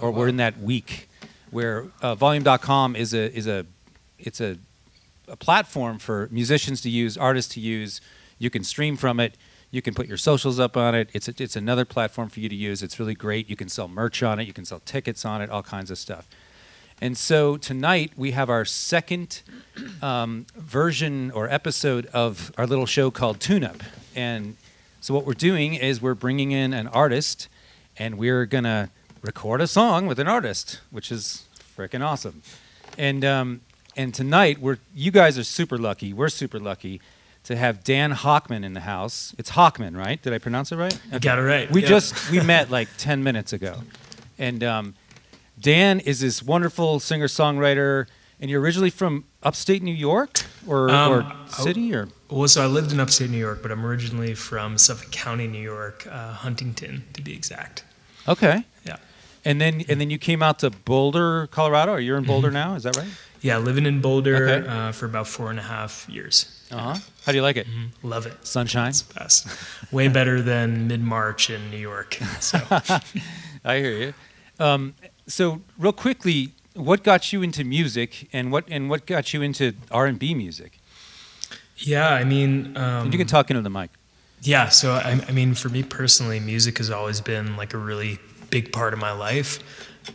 or we're in that week where volume.com is a platform for musicians to use, artists to use. You can stream from it. You can put your socials up on it. It's another platform for you to use. It's really great. You can sell merch on it. You can sell tickets on it, all kinds of stuff. And so tonight we have our second version or episode of our little show called Tune Up. And so what we're doing is we're bringing in an artist, and we're going to record a song with an artist, which is freaking awesome. And tonight, you guys are super lucky. We're super lucky to have Dan Hochman in the house. It's Hochman, right? Did I pronounce it right? You got it right. We met like 10 minutes ago. And Dan is this wonderful singer-songwriter, and you're originally from upstate New York or city? Well, so I lived in upstate New York, but I'm originally from Suffolk County, New York, Huntington, to be exact. Okay. Yeah. And then you came out to Boulder, Colorado, or you're in Boulder now, is that right? Yeah, living in Boulder for about 4.5 years. Uh-huh. How do you like it? Mm-hmm. Love it. Sunshine? It's the best. Way better than mid-March in New York. So. I hear you. So real quickly, what got you into music, and what got you into R&B music? Yeah, I mean... you can talk into the mic. Yeah, so I mean, for me personally, music has always been like a really big part of my life.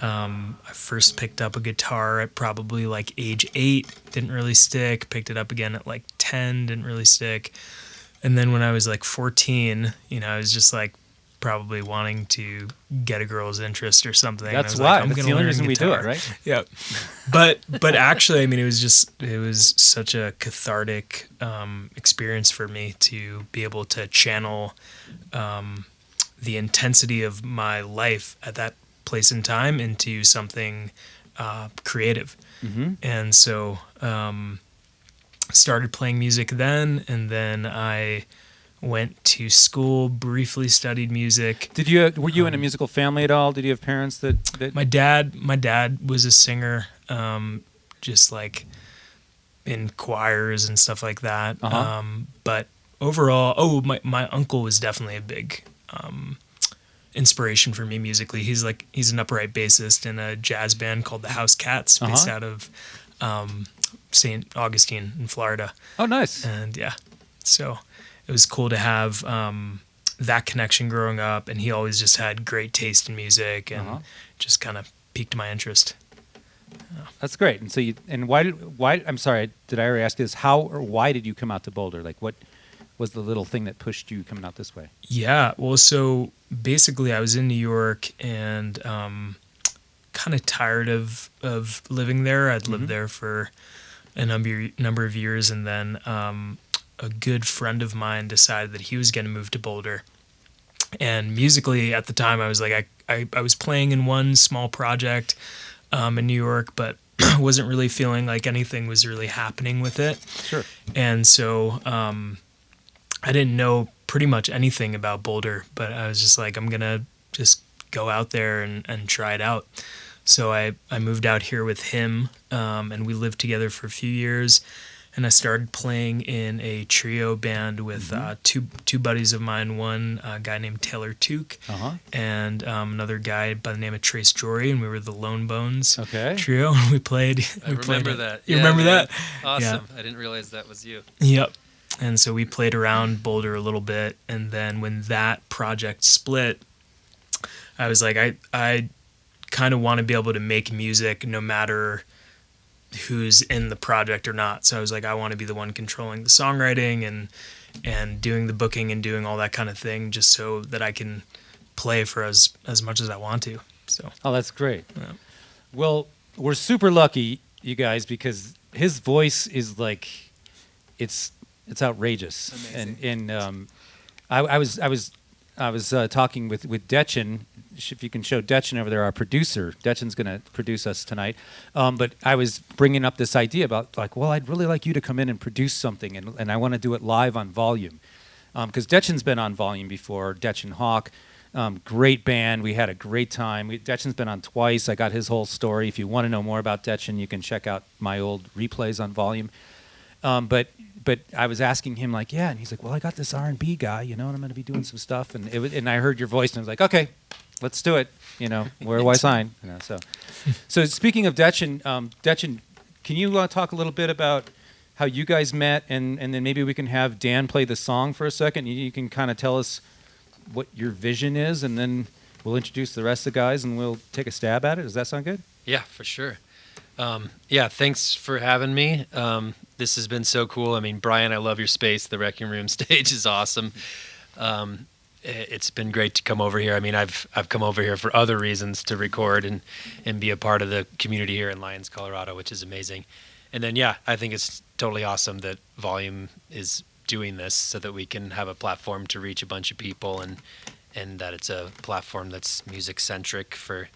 I first picked up a guitar at probably like age 8, didn't really stick. Picked it up again at like 10, didn't really stick. And then when I was like 14, I was just like probably wanting to get a girl's interest or something. That's why. Like, That's the only reason we do it, right? Yeah. But actually, I mean, it was such a cathartic experience for me to be able to channel the intensity of my life at that place and time into something creative. Mm-hmm. And so started playing music then, and then I went to school, briefly studied music. Were you in a musical family at all? Did you have parents that My dad was a singer, just like in choirs and stuff like that. Uh-huh. But overall, my uncle was definitely a big inspiration for me musically. He's an upright bassist in a jazz band called the House Cats, based out of St. Augustine in Florida. Oh, nice. And yeah, so it was cool to have that connection growing up, and he always just had great taste in music, and just kind of piqued my interest. Yeah. That's great. And so why I'm sorry, did I already ask you this? How or why did you come out to Boulder? Like, what was the little thing that pushed you coming out this way? Yeah, well, so basically I was in New York and kind of tired of living there. I'd lived there for a number of years, and then a good friend of mine decided that he was going to move to Boulder. And musically at the time, I was like, I was playing in one small project in New York, but wasn't really feeling like anything was really happening with it. Sure. And so I didn't know pretty much anything about Boulder, but I was just like, I'm going to just go out there and try it out. So I moved out here with him, and we lived together for a few years. And I started playing in a trio band with two buddies of mine, one guy named Taylor Took, and another guy by the name of Trace Jory, and we were the Lone Bones trio. We played. I remember that. You remember that? Awesome. Yeah. I didn't realize that was you. Yep. And so we played around Boulder a little bit, and then when that project split, I was like, I kind of want to be able to make music no matter who's in the project or not. So I was like, I want to be the one controlling the songwriting and doing the booking and doing all that kind of thing, just so that I can play for as much as I want to. So. Oh, that's great. Yeah. Well, we're super lucky, you guys, because his voice is like, it's outrageous. Amazing. And I was talking with Dechen. If you can show Dechen over there, our producer. Dechen's going to produce us tonight. But I was bringing up this idea about like, well, I'd really like you to come in and produce something, and I want to do it live on Volume. Because Dechen's been on Volume before, Dechen Hawk. Great band. We had a great time. Dechen's been on twice. I got his whole story. If you want to know more about Dechen, you can check out my old replays on Volume. But I was asking him like, yeah, and he's like, well, I got this R&B guy, and I'm going to be doing some stuff, and I heard your voice, and I was like, okay, let's do it. Where do I sign? So speaking of Dechen, Dechen, can you talk a little bit about how you guys met, and then maybe we can have Dan play the song for a second. You can kind of tell us what your vision is, and then we'll introduce the rest of the guys, and we'll take a stab at it. Does that sound good? Yeah, for sure. Yeah, thanks for having me. This has been so cool. I mean, Brian, I love your space. The Wrecking Room stage is awesome. It's been great to come over here. I mean, I've come over here for other reasons to record and be a part of the community here in Lyons, Colorado, which is amazing. And then, yeah, I think it's totally awesome that Volume is doing this so that we can have a platform to reach a bunch of people, and that it's a platform that's music-centric for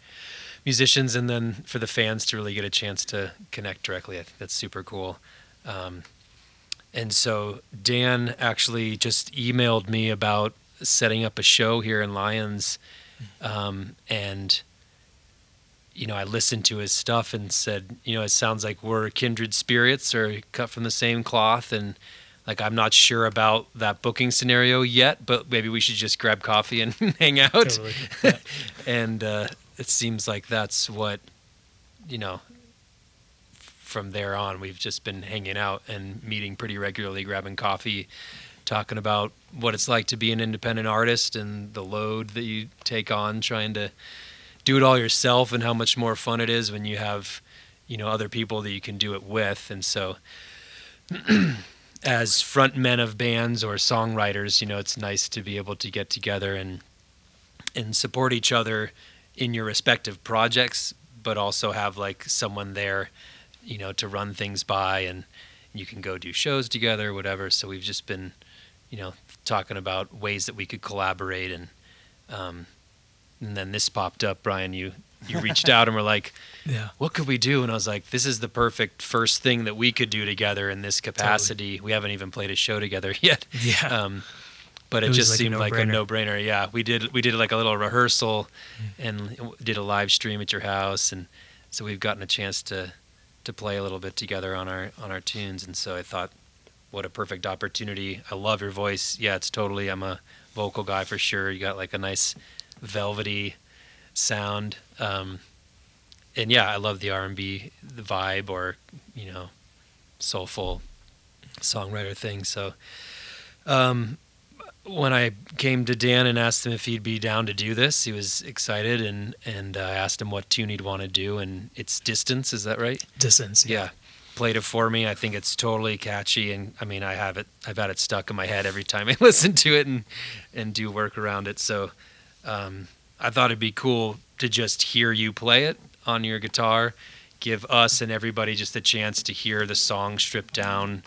musicians, and then for the fans to really get a chance to connect directly. I think that's super cool. And so Dan actually just emailed me about setting up a show here in Lyons, and I listened to his stuff and said, it sounds like we're kindred spirits or cut from the same cloth, and like I'm not sure about that booking scenario yet, but maybe we should just grab coffee and hang out. Totally. Yeah. And it seems like that's what, from there on, we've just been hanging out and meeting pretty regularly, grabbing coffee, talking about what it's like to be an independent artist and the load that you take on trying to do it all yourself, and how much more fun it is when you have, other people that you can do it with. And so as front men of bands or songwriters, it's nice to be able to get together and support each other in your respective projects, but also have like someone there, to run things by, and you can go do shows together, whatever. So we've just been, talking about ways that we could collaborate, and then this popped up. Brian, you reached out and were like, Yeah. what could we do? And I was like, this is the perfect first thing that we could do together in this capacity. Totally. We haven't even played a show together yet. Yeah. But it just like seemed like a no-brainer. Yeah, we did like a little rehearsal and did a live stream at your house, and so we've gotten a chance to play a little bit together on our tunes. And so I thought, what a perfect opportunity. I love your voice. Yeah, I'm a vocal guy for sure. You got like a nice velvety sound, and yeah, I love the R&B, the vibe, or soulful songwriter thing. So when I came to Dan and asked him if he'd be down to do this, he was excited, and I asked him what tune he'd want to do, and it's Distance. Is that right? Distance. Yeah. Played it for me. I think it's totally catchy, and I mean, I've had it stuck in my head every time I listen to it and do work around it. So I thought it'd be cool to just hear you play it on your guitar, give us and everybody just a chance to hear the song stripped down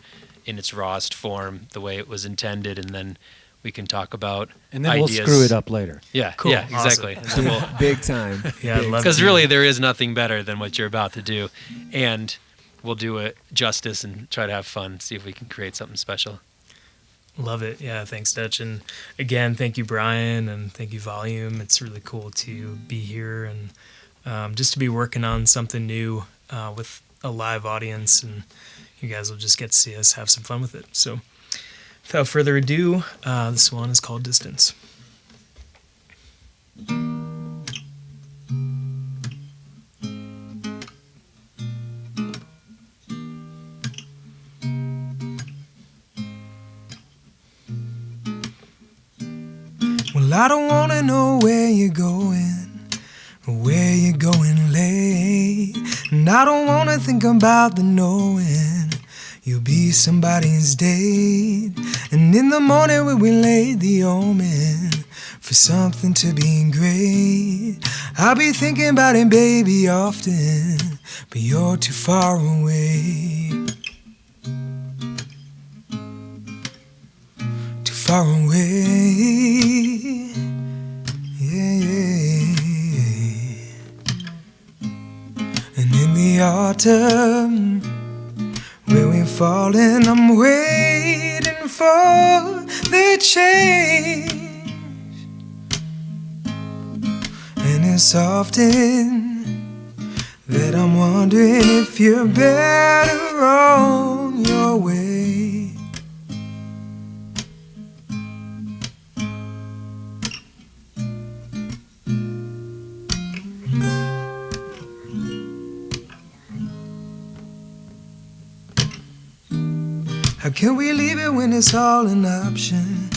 in its rawest form, the way it was intended, and then we can talk about and then ideas. We'll screw it up later. Yeah, Cool. yeah, exactly. Awesome. And then Big time. Yeah, I'd love because to. really there is nothing better than what you're about to do, and we'll do it justice and try to have fun, see if we can create something special. Love it. Yeah, thanks, Dutch. And again, thank you, Brian, and thank you, Volume. It's really cool to be here and just to be working on something new with a live audience, and you guys will just get to see us have some fun with it. So without further ado, this one is called Distance. Well, I don't wanna know where you're going, or where you're going late. And I don't wanna think about the knowing you'll be somebody's date. And in the morning when we lay the omen for something to be great, I'll be thinking about it, baby, often, but you're too far away. Too far away. And in the autumn, when we're falling, I'm waiting for the change. And it's often that I'm wondering if you're better on your way. How can we leave it when it's all an option?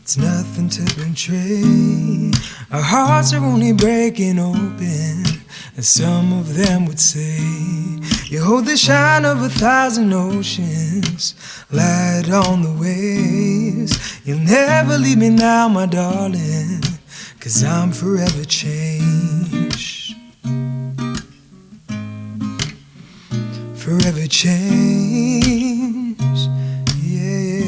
It's nothing to betray. Our hearts are only breaking open, as some of them would say. You hold the shine of 1,000 oceans, light on the waves. You'll never leave me now, my darling, 'cause I'm forever changed. Forever changed, yeah.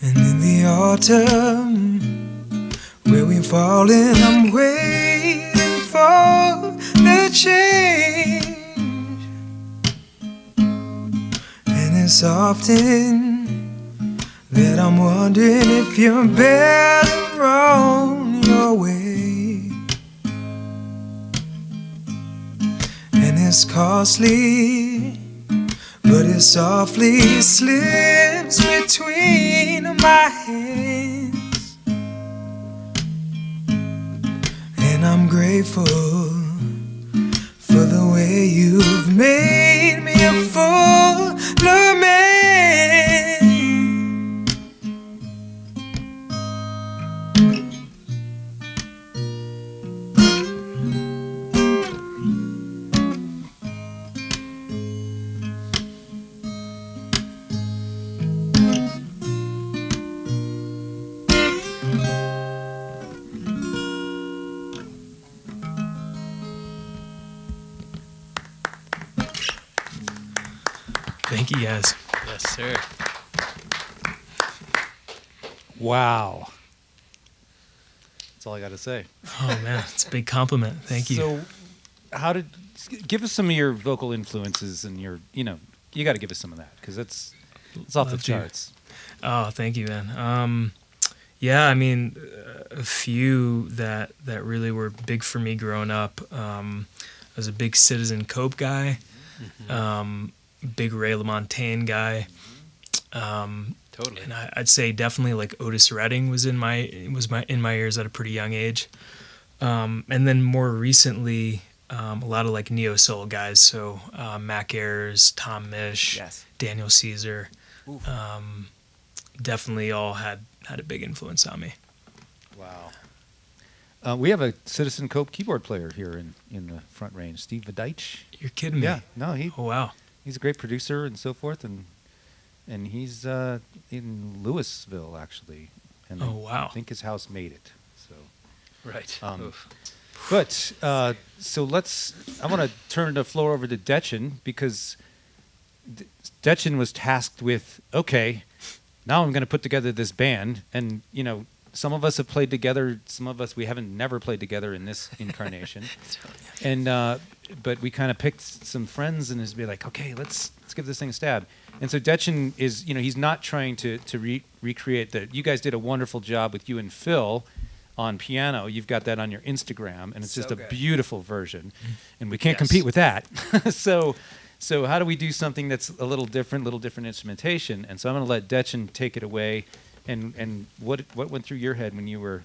And in the autumn, where we've fallen, I'm waiting for the change. And it's often that I'm wondering if you're better on your way. And it's costly, but it softly slips between my hands. And I'm grateful for the way you've made me a fuller man. Thank you, guys. Yes, sir. Wow. That's all I got to say. Oh man, it's a big compliment. Thank you. So, give us some of your vocal influences and your, you got to give us some of that because it's off the Love to. charts. Oh, thank you, man. Yeah, I mean, a few that really were big for me growing up. I was a big Citizen Cope guy, big Ray LaMontagne guy. Totally. And I'd say definitely like Otis Redding was in my ears at a pretty young age. And then more recently, a lot of like neo soul guys. So Mac Ayers, Tom Misch, Yes. Daniel Caesar, definitely all had a big influence on me. Wow. We have a Citizen Cope keyboard player here in the Front Range, Steve Vidich. You're kidding me? Yeah, no, Oh wow. he's a great producer and so forth, and he's in Louisville actually, and Oh wow. I think his house made it. So, Right. Oof. but so I want to turn the floor over to Dechen because Dechen was tasked with now I'm going to put together this band, and some of us have played together, some of us we haven't never played together in this incarnation, and but we kind of picked some friends and just be like, okay, let's give this thing a stab. And so Dechen is, he's not trying to recreate that. You guys did a wonderful job with you and Phil on piano. You've got that on your Instagram, and it's So just a good. beautiful version, and we can't Yes. compete with that. So how do we do something that's a little different instrumentation? And so I'm going to let Dechen take it away. And what went through your head when you were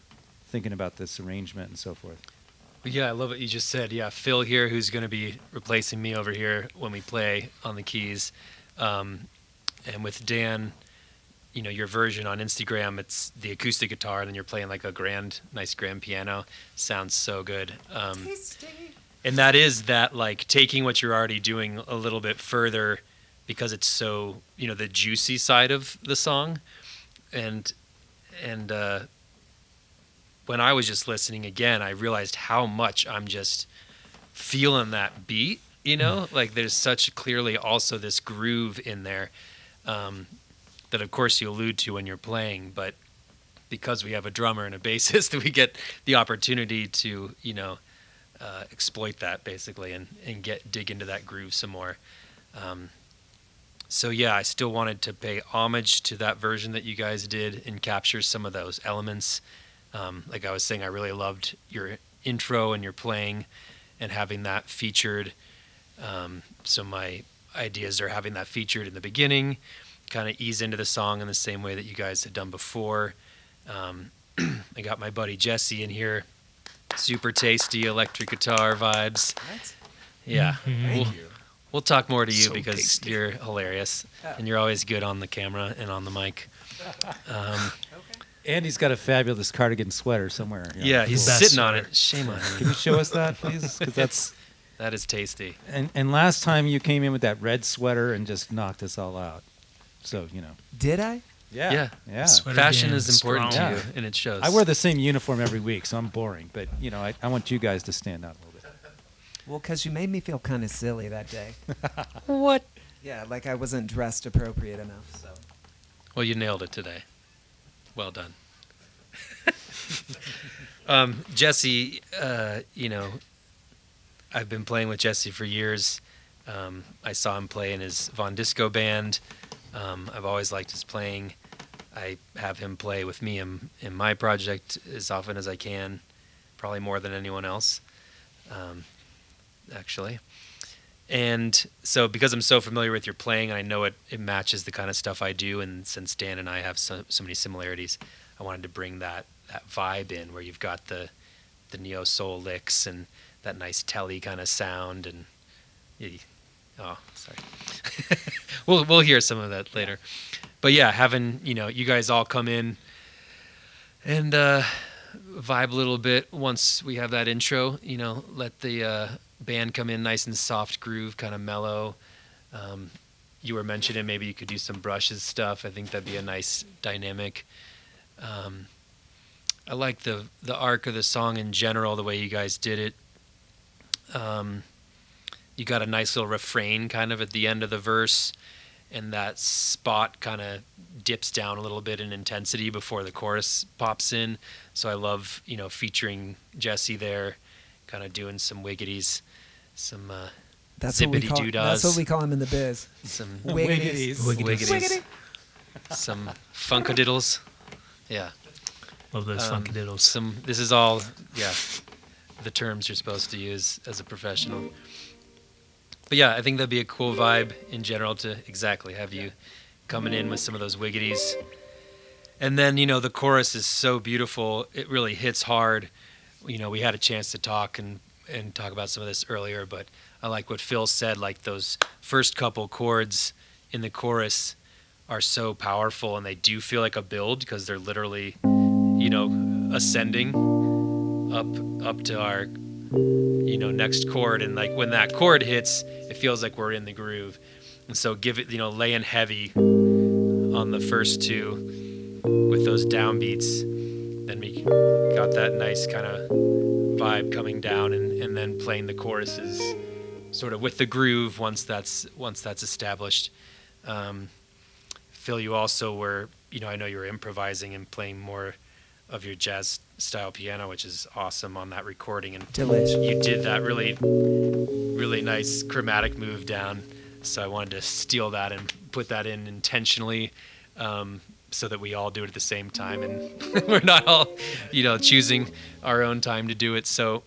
thinking about this arrangement and so forth? Yeah, I love what you just said. Yeah, Phil here, who's going to be replacing me over here when we play on the keys. And with Dan, your version on Instagram, it's the acoustic guitar, and then you're playing like a nice grand piano. Sounds so good. And that is that, like, taking what you're already doing a little bit further because it's so, the juicy side of the song. And when I was just listening again, I realized how much I'm just feeling that beat, like there's such clearly also this groove in there that of course you allude to when you're playing, but because we have a drummer and a bassist, we get the opportunity to, exploit that basically and dig into that groove some more. So yeah, I still wanted to pay homage to that version that you guys did and capture some of those elements. Like I was saying, I really loved your intro and your playing and having that featured. So my ideas are having that featured in the beginning, kind of ease into the song in the same way that you guys had done before. I got my buddy Jesse in here, super tasty electric guitar vibes. What? Yeah, Mhm. we'll, Thank you. We'll talk more to you So because tasty. you're hilarious and you're always good on the camera and on the mic. Andy's got a fabulous cardigan sweater somewhere. Yeah, he's Best sitting on sweater. it. Shame on Can him. you show us that, please? 'Cause That is tasty. and last time you came in with that red sweater and just knocked us all out. So, Did I? Yeah. Yeah. Sweater Fashion game is important strong. to you, and it shows. I wear the same uniform every week, so I'm boring. But, I want you guys to stand out a little bit. Well, because you made me feel kind of silly that day. What? Yeah, like I wasn't dressed appropriate enough. So. Well, you nailed it today. Well done. Jesse, I've been playing with Jesse for years. I saw him play in his Von Disco band. I've always liked his playing. I have him play with me in my project as often as I can, probably more than anyone else, actually. And so because I'm so familiar with your playing, and I know it matches the kind of stuff I do, and since Dan and I have so many similarities, I wanted to bring that vibe in where you've got the neo soul licks and that nice telly kind of sound, and sorry. we'll hear some of that later. But yeah, having you guys all come in and vibe a little bit once we have that intro. Let the band come in nice and soft groove, kind of mellow. You were mentioning maybe you could do some brushes stuff. I think that'd be a nice dynamic. I like the arc of the song in general, the way you guys did it. You got a nice little refrain kind of at the end of the verse, and that spot kind of dips down a little bit in intensity before the chorus pops in. So I love, featuring Jesse there, kind of doing some wiggities, some That's what we zippity call. doodads, That's what we call him in the biz. some Wiggities. wiggities, some funkadiddles. Yeah. Love those funky diddles. This is all, the terms you're supposed to use as a professional. But yeah, I think that'd be a cool vibe in general to exactly have you coming in with some of those wiggities. And then, the chorus is so beautiful. It really hits hard. We had a chance to talk and talk about some of this earlier, but I like what Phil said, like those first couple chords in the chorus are so powerful, and they do feel like a build because they're literally, ascending up to our, next chord. And like when that chord hits, it feels like we're in the groove. And so give it, laying heavy on the first two with those downbeats. Then we got that nice kind of vibe coming down, and then playing the choruses sort of with the groove once that's established. Phil, you also were, I know you were improvising and playing more of your jazz style piano, which is awesome on that recording. And Delish. you did that really, really nice chromatic move down. So I wanted to steal that and put that in intentionally, so that we all do it at the same time, and we're not all, choosing our own time to do it. So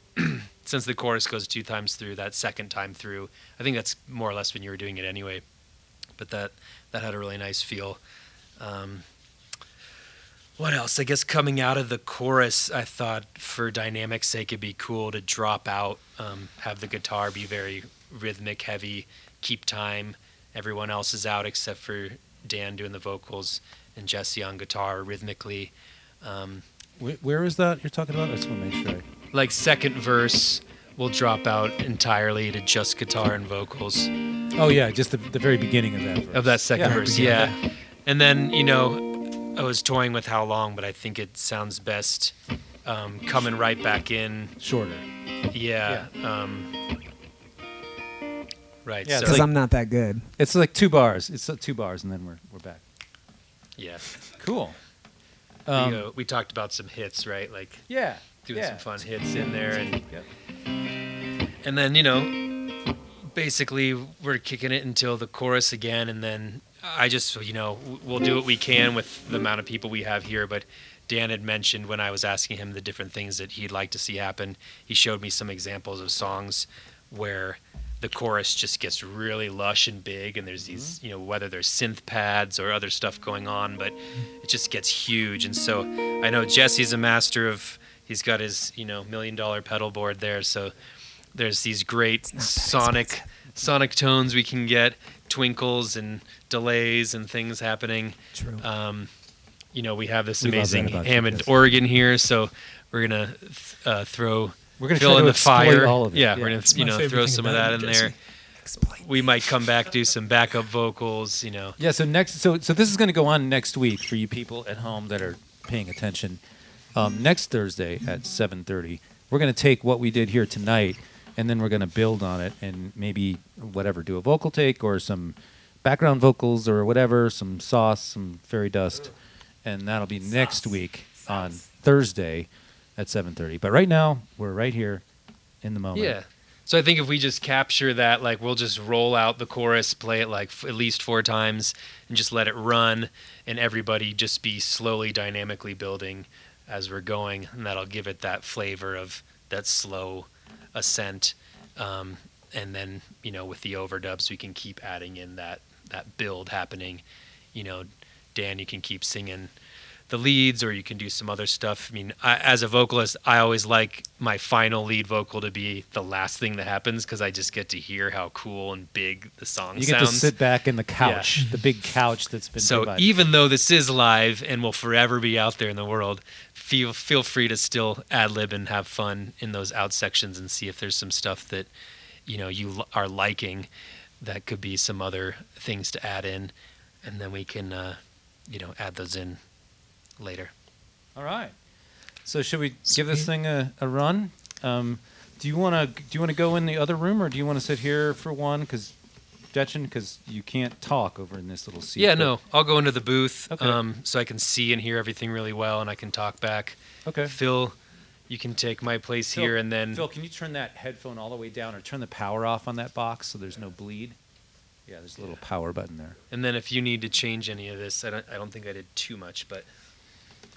since the chorus goes 2 times through, that second time through, I think that's more or less when you were doing it anyway. But that had a really nice feel. What else? I guess coming out of the chorus, I thought for dynamic's sake, it'd be cool to drop out, have the guitar be very rhythmic, heavy, keep time. Everyone else is out except for Dan doing the vocals and Jesse on guitar rhythmically. Where is that you're talking about? I just want to make sure. Like second verse, we'll drop out entirely to just guitar and vocals Oh, yeah, just the very beginning of that verse. of that second Yeah. verse. Yeah. And then, I was toying with how long, but I think it sounds best coming right back in. Shorter. Yeah. Right. Yeah, so, Because I'm not that good. It's like 2 bars. It's 2 bars, and then we're back. yeah. Cool. We talked about some hits, right? Like Yeah. doing some fun hits in there, and Yep. and then basically we're kicking it until the chorus again, and then I just we'll do what we can with the amount of people we have here. But Dan had mentioned when I was asking him the different things that he'd like to see happen, he showed me some examples of songs where the chorus just gets really lush and big, and there's these, whether there's synth pads or other stuff going on, but it just gets huge. And so I know Jesse's a master of, he's got his, $1 million pedal board there. So there's these great sonic sonic tones we can get, twinkles and delays and things happening. True. We have this We love that amazing about you, Hammond yes. organ here, so we're gonna throw We're gonna fill try in to the exploit fire. all of it. Yeah, we're gonna It's my favorite throw thing some of about that it, in Jesse. there. Explain. We might come back, do some backup vocals. Yeah. So this is going to go on next week for you people at home that are paying attention. Next Thursday at 7:30, we're going to take what we did here tonight, and then we're going to build on it, and maybe do a vocal take or some background vocals or whatever, some sauce, some fairy dust, and that'll be next week on Thursday at 7:30. But right now, we're right here in the moment. Yeah. So I think if we just capture that, like we'll just roll out the chorus, play it like at least 4 times, and just let it run, and everybody just be slowly, dynamically building as we're going, and that'll give it that flavor of that slow ascent. And then with the overdubs, we can keep adding in that build happening. Dan, you can keep singing the leads, or you can do some other stuff. I mean, as a vocalist, I always like my final lead vocal to be the last thing that happens, because I just get to hear how cool and big the song You get sounds. to sit back in the couch, the big couch that's been So provided. even though this is live and will forever be out there in the world, feel free to still ad lib and have fun in those out sections and see if there's some stuff that you are liking that could be some other things to add in, and then we can add those in later. All right. So should we give this thing a run? Do you want to go in the other room, or do you want to sit here for one? Because you can't talk over in this little seat. Yeah, but- no, I'll go into the booth, Okay. so I can see and hear everything really well, and I can talk back. Okay. Phil, you can take my place Phil- here, and then Phil, can you turn that headphone all the way down, or turn the power off on that box so there's no bleed? Yeah, there's a little power button there. and then if you need to change any of this, I don't think I did too much, but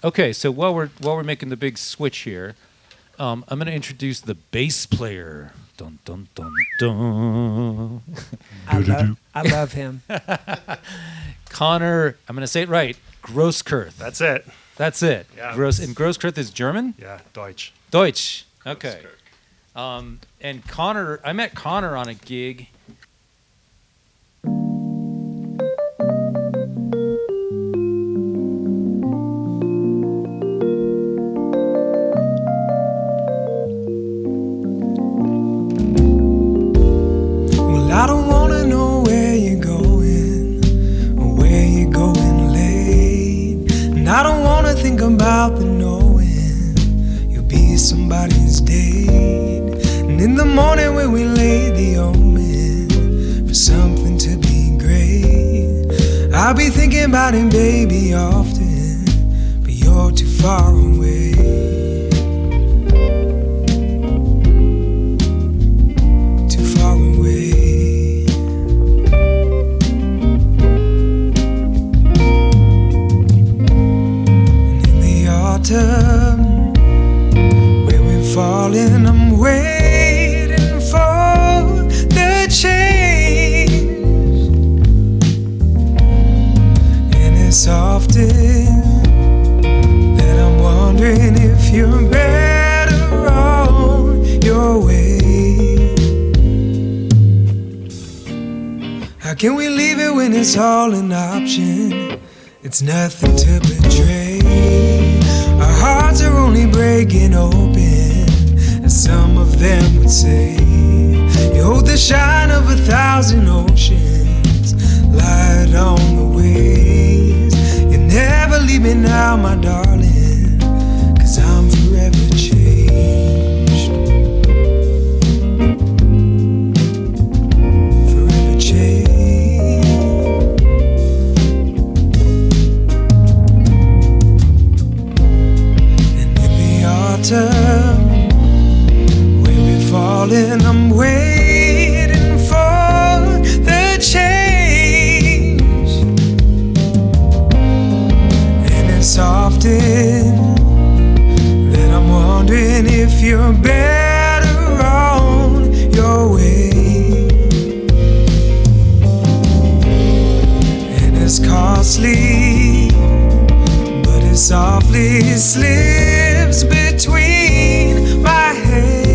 Okay, so while we're making the big switch here, I'm going to introduce the bass player. Dun dun dun dun. I love him. Connor, I'm going to say it right. Groscurth. That's it. That's it. Yeah. And Groscurth is German? Yeah, Deutsch. Deutsch. Okay. And Connor, I met Connor on a gig. Well, I don't wanna know where you're going or where you're going late. And I don't wanna think about the knowing you'll be somebody's date. And in the morning when we lay the omen for something to be great, I'll be thinking about him, baby, often, but you're too far away. Too far away. And in the autumn, where we're falling, I'm waiting for the change. And it's often that I'm wondering if you're better on your way. How can we leave it when it's all an option? It's nothing to betray. Our hearts are only breaking open, as some of them would say. You hold the shine of 1,000 oceans, light on the waves. You never leave me now, my darling, 'cause I'm forever changed. Forever changed. And in the autumn, where we're falling, I'm waiting for the change. And it's often that I'm wondering if you're better on your way. And it's costly, but it softly slips between my hands.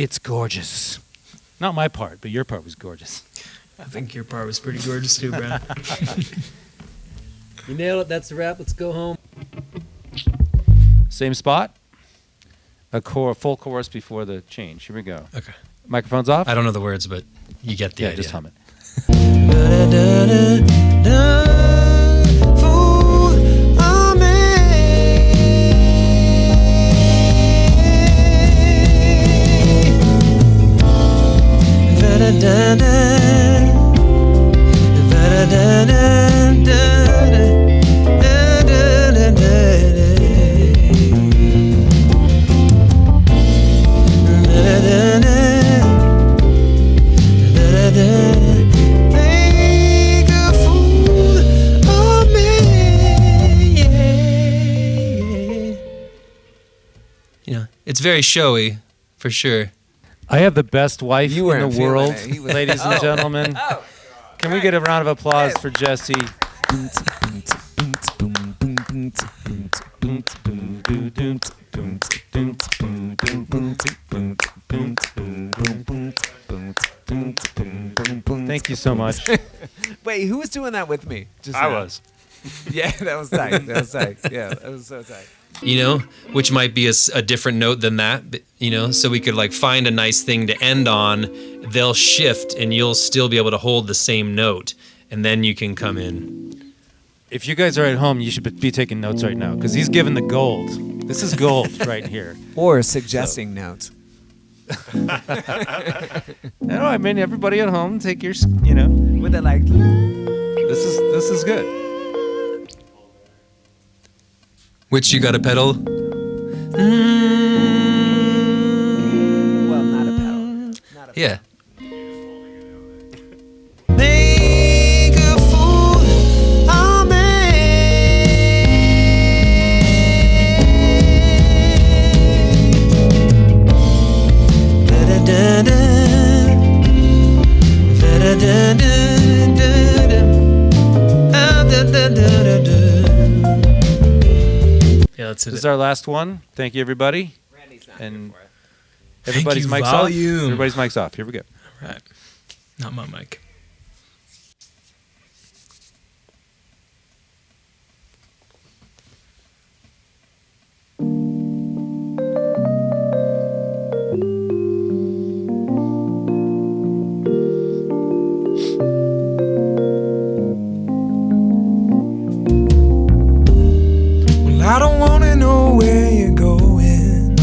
It's gorgeous. Not my part, but your part was gorgeous. I think your part was pretty gorgeous too, Brad. You nailed it. That's the wrap. Let's go home. Same spot. Full chorus before the change. Here we go. Okay. Microphone's off? I don't know the words, but you get the Yeah, idea. just hum it. You know, it's very showy, for sure. I have the best wife You in weren't the feeling world, it. He was- ladies and gentlemen. Can we get a round of applause for Jesse? Thank you so much. Wait, who was doing that with me? Just I now? was. Yeah, that was tight. That was tight. Yeah, that was so tight. You know, which might be a different note than that, but, you know, so we could like find a nice thing to end on. They'll shift and you'll still be able to hold the same note, and then you can come in. If you guys are at home, you should be taking notes right now because he's giving the gold. This is gold right here. Or suggesting notes. No, I mean everybody at home, take your, you know, With it like, this is good. Which you got to pedal? well, not a pedal. Not a Yeah. Make a fool of me. Yeah, that's This it. is our last one. Thank you, everybody. Randy's not And here for it. everybody's you, mics volume. off. Everybody's mics off. Here we go. Right. Not my mic. Well, I don't wanna know where you're going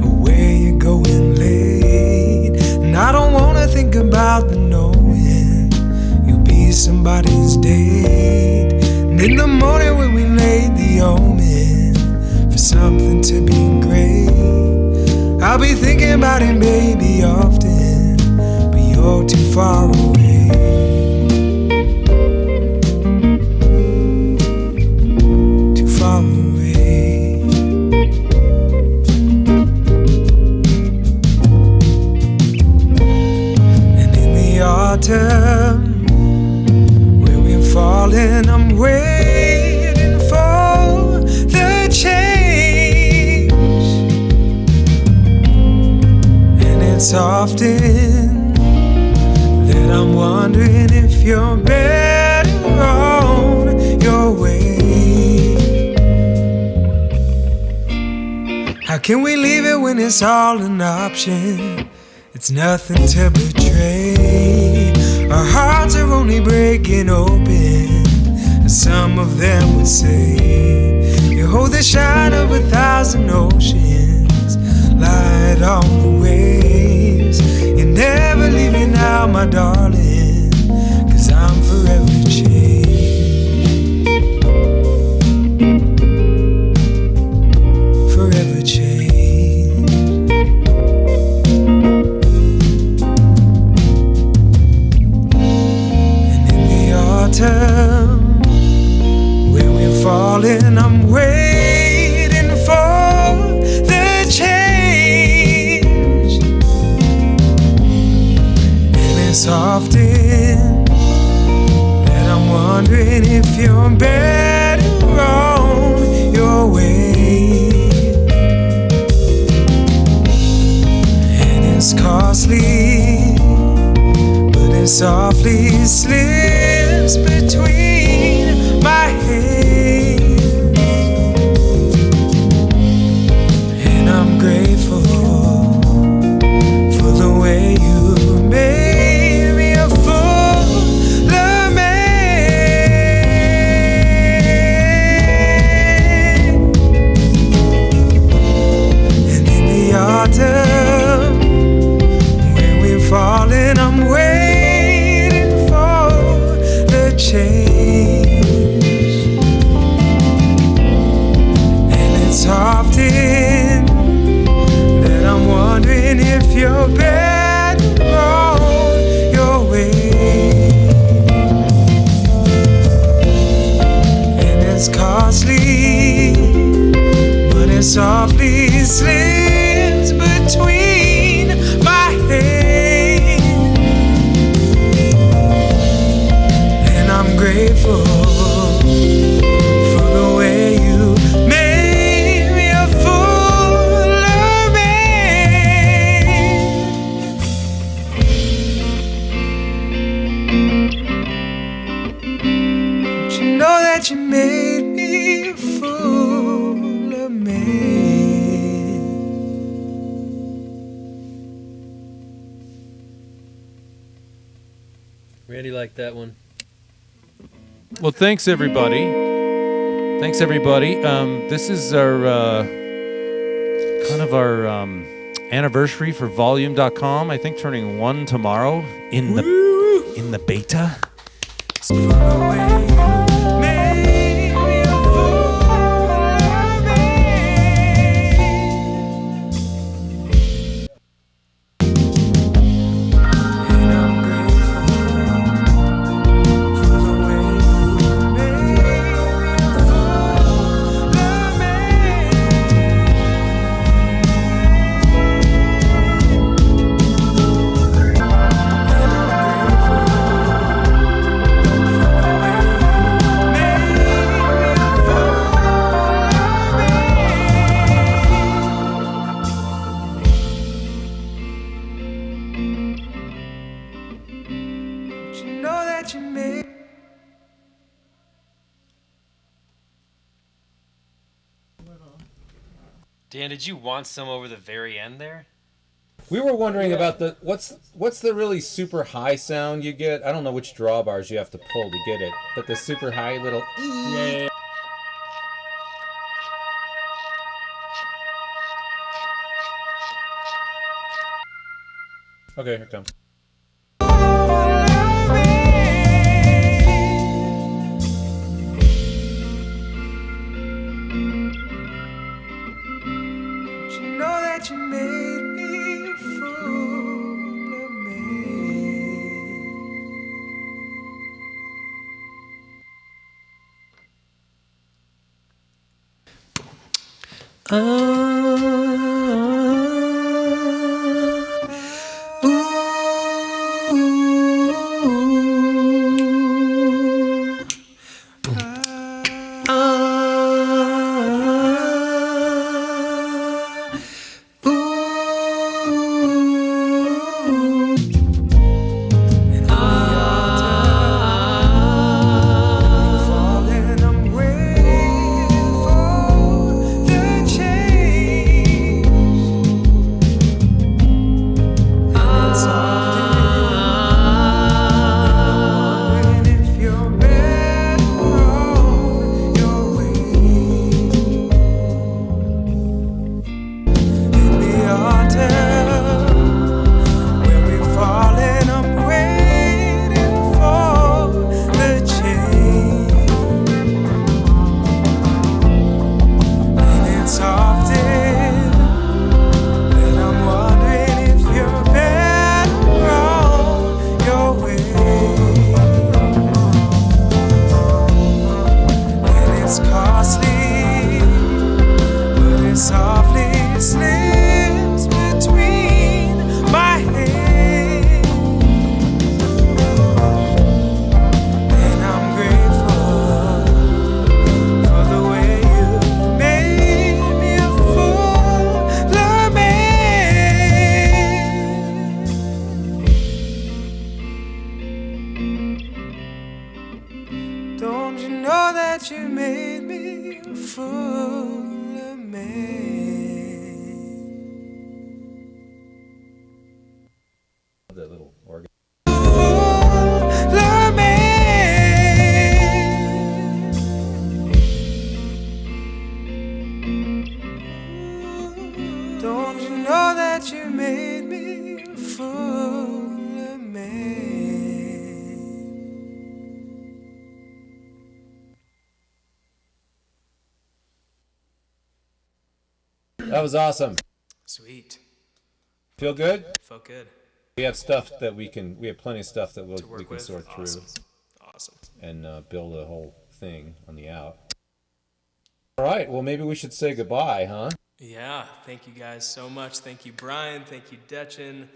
or where you're going late. And I don't wanna think about the knowing you'll be somebody's date. And in the morning when we laid the omen for something to be great, I'll be thinking about it maybe often, but you're too far away. Too far away. And in the autumn, where we're falling, I'm waiting for the change. And it's often that I'm wondering if you're better on your way. How can we leave it when it's all an option? It's nothing to betray. Our hearts are only breaking open, as some of them would say. You hold the shine of 1,000 oceans, light on the waves. You never leave me now, my darling, 'cause I'm forever changed. Forever changed. And in the autumn, where we're falling, I'm waiting for the change. And it's often that I'm wondering if you're better on your way. And it's softly slips between my hands, and I'm grateful for the way you made me a fuller man. And in the autumn, when we're falling, I'm waiting for the change. And it's often that I'm wondering if you're better on your way. And it's costly, but it softly slips between my hands, and I'm grateful for the way you made me a fuller man. Don't you know that you made me a fuller man? Randy liked that one. Well, thanks everybody. Thanks everybody. This is our kind of our anniversary for Volume.com. I think turning 1 tomorrow in the beta. For the way you made me a fuller man. And I'm grateful for the way you made me a fuller man. And I'm grateful Dan, did you want some over the very end there? We were wondering about the what's the really super high sound you get? I don't know which drawbars you have to pull to get it, but the super high little ee. Okay, here it comes. You know that you made me a fool of me. Falling, I'm waiting for the change. you made me a fool of me. That little organ. Fool of me. Don't you know that you made me a fool of me? That was awesome. Sweet. Feel good? Felt good. We have stuff that we have plenty of stuff that To we work can with. sort Awesome. through Awesome. and build a whole thing on the out. All right, well, maybe we should say goodbye, huh? Yeah, thank you guys so much. Thank you, Brian. Thank you, Dechen.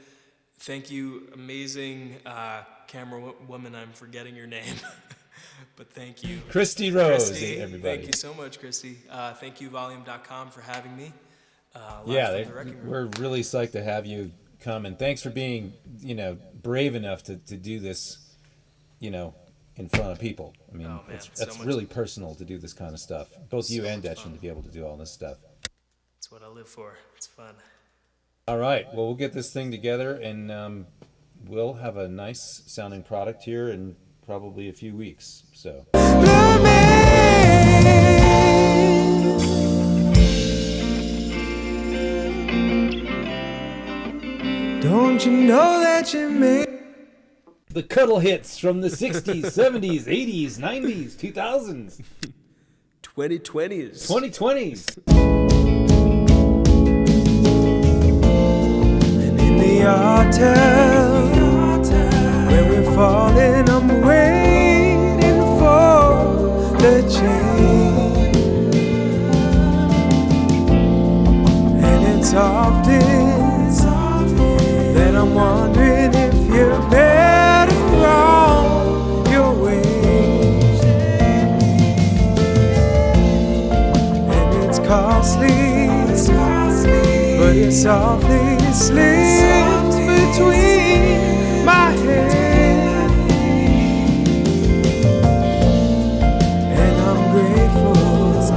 Thank you, amazing camera woman. I'm forgetting your name, but thank you. Christy Rose, Christy, everybody. thank you so much, Christy. Thank you, Volume.com, for having me. Yeah, we're really psyched to have you come, and thanks for being, brave enough to do this, in front of people. I mean, Oh, man, that's so much- really personal to do this kind of stuff. Both you So and much Dechen fun. to be able to do all this stuff. That's what I live for. It's fun. All right, well, we'll get this thing together, and we'll have a nice sounding product here in probably a few weeks. So. Love me. Don't you know that you made The cuddle hits from the 60s, 70s, 80s, 90s, 2000s, 2020s. 2020s. And in the autumn, when we're falling, I'm waiting for the change. And it's often that I'm wondering if you're better on your way. And it's costly, but it softly slips between my hands. And I'm grateful for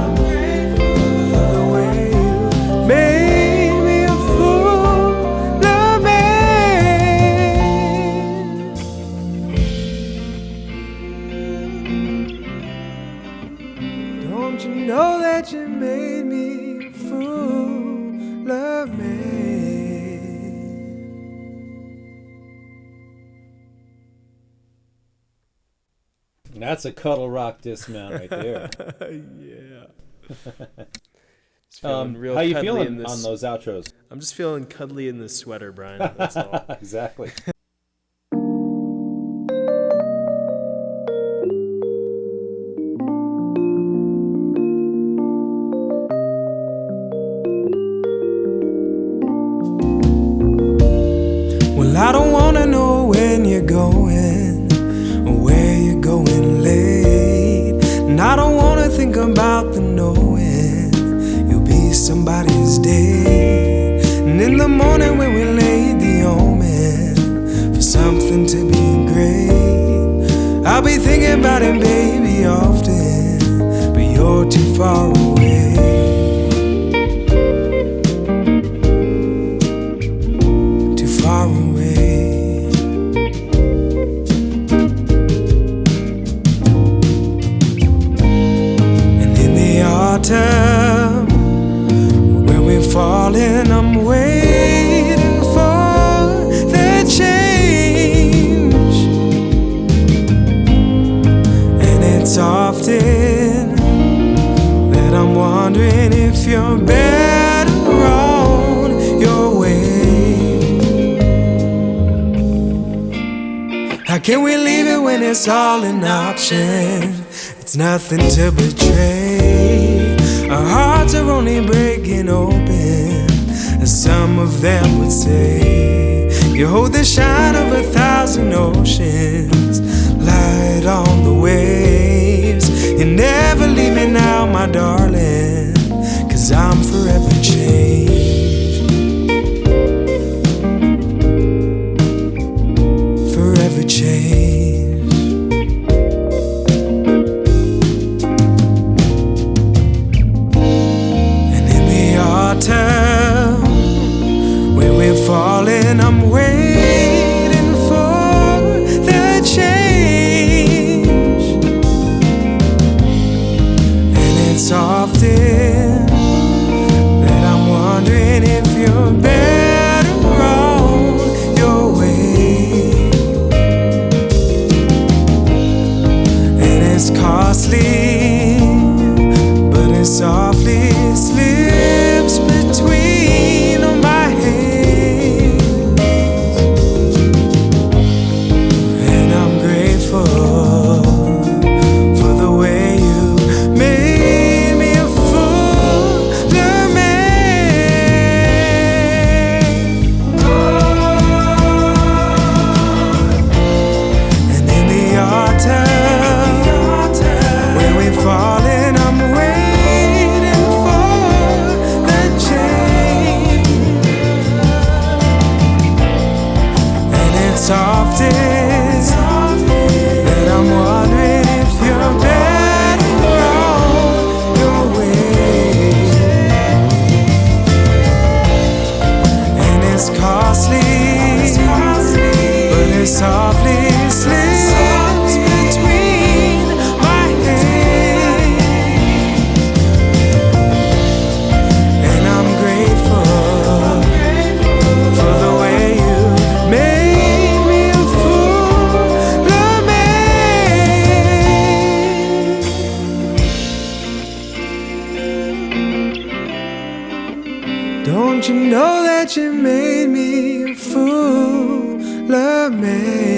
the way you made me a fool of me. Don't you know that you made me a fool of me? That's a cuddle rock dismount right there. Yeah. Just feeling real how you cuddly feeling in this. on those outros? I'm just feeling cuddly in this sweater, Brian. That's all. Exactly. Well, I don't wanna know when you're going or where you're going late. And I don't wanna think about the knowing you'll be somebody's day. And in the morning when we laid the omen for something to be great, I'll be thinking about it, baby, often, but you're too far away. Too far away. And in the autumn, when we're falling, I'm waiting for the change. And it's often that I'm wondering if you're better on your way. How can we leave it when it's all an option? It's nothing to betray. Our hearts are only breaking open, as some of them would say. You hold the shine of 1,000 oceans, light on the waves. You never leave me now, my darling, 'cause I'm forever changed. Forever changed. it's often that I'm wondering if you're better on your way. And it's costly, but it softly slips between my hands. And I'm grateful for the way you made me a fuller man. And in the autumn, when we've fallen, I'm waiting for the change. And it's often that I'm wondering if you're better on your way. And it's costly, but it softly slips between my hands. And I'm grateful for the way you made me a fuller man. Don't you know that you made me a fuller man?